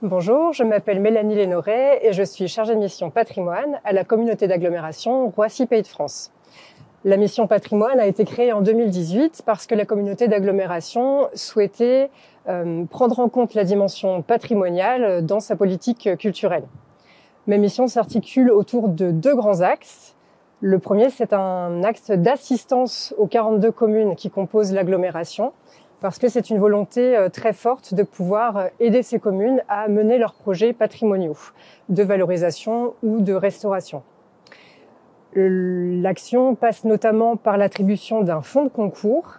Bonjour, je m'appelle Mélanie Lénoret et je suis chargée de mission patrimoine à la communauté d'agglomération Roissy Pays de France. La mission patrimoine a été créée en 2018 parce que la communauté d'agglomération souhaitait prendre en compte la dimension patrimoniale dans sa politique culturelle. Ma mission s'articule autour de deux grands axes. Le premier, c'est un axe d'assistance aux 42 communes qui composent l'agglomération, parce que c'est une volonté très forte de pouvoir aider ces communes à mener leurs projets patrimoniaux de valorisation ou de restauration. L'action passe notamment par l'attribution d'un fonds de concours,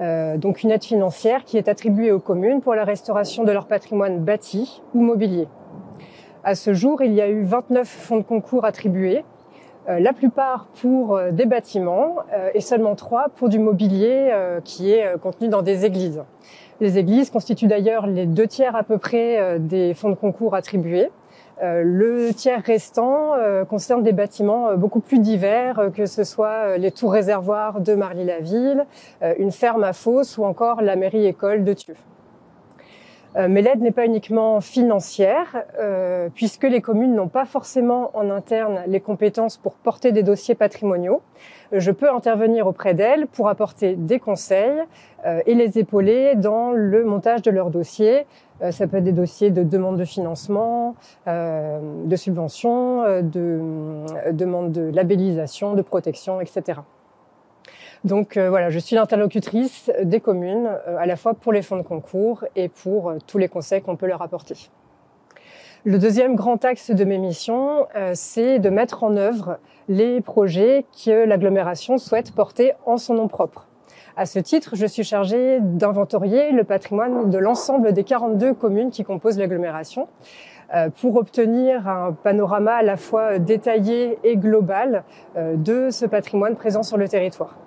donc une aide financière qui est attribuée aux communes pour la restauration de leur patrimoine bâti ou mobilier. À ce jour, il y a eu 29 fonds de concours attribués, la plupart pour des bâtiments et seulement 3 pour du mobilier qui est contenu dans des églises. Les églises constituent d'ailleurs les 2/3 à peu près des fonds de concours attribués. Le tiers restant concerne des bâtiments beaucoup plus divers, que ce soit les tours réservoirs de Marly-la-Ville, une ferme à Fos ou encore la mairie-école de Thieux. Mais l'aide n'est pas uniquement financière, puisque les communes n'ont pas forcément en interne les compétences pour porter des dossiers patrimoniaux. Je peux intervenir auprès d'elles pour apporter des conseils et les épauler dans le montage de leurs dossiers. Ça peut être des dossiers de demande de financement, de subvention, de demande de labellisation, de protection, etc. Donc voilà, je suis l'interlocutrice des communes, à la fois pour les fonds de concours et pour tous les conseils qu'on peut leur apporter. Le deuxième grand axe de mes missions, c'est de mettre en œuvre les projets que l'agglomération souhaite porter en son nom propre. À ce titre, je suis chargée d'inventorier le patrimoine de l'ensemble des 42 communes qui composent l'agglomération, pour obtenir un panorama à la fois détaillé et global de ce patrimoine présent sur le territoire.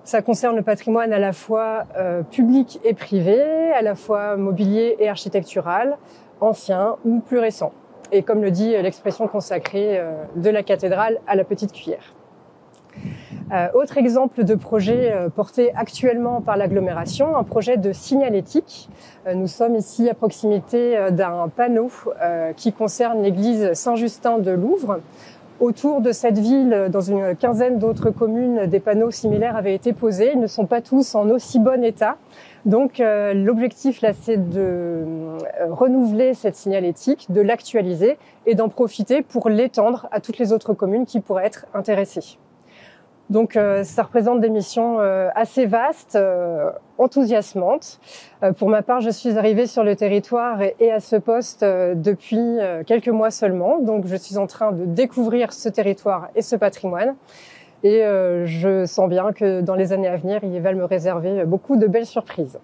Ça concerne le patrimoine à la fois public et privé, à la fois mobilier et architectural, ancien ou plus récent. Et comme le dit l'expression consacrée de la cathédrale à la petite cuillère. Autre exemple de projet porté actuellement par l'agglomération, un projet de signalétique. Nous sommes ici à proximité d'un panneau qui concerne l'église Saint-Justin de Louvre. Autour de cette ville, dans une quinzaine d'autres communes, des panneaux similaires avaient été posés. Ils ne sont pas tous en aussi bon état. Donc l'objectif là, c'est de renouveler cette signalétique, de l'actualiser et d'en profiter pour l'étendre à toutes les autres communes qui pourraient être intéressées. Donc ça représente des missions assez vastes, enthousiasmantes. Pour ma part, je suis arrivée sur le territoire et à ce poste depuis quelques mois seulement. Donc je suis en train de découvrir ce territoire et ce patrimoine. Et je sens bien que dans les années à venir, il va me réserver beaucoup de belles surprises.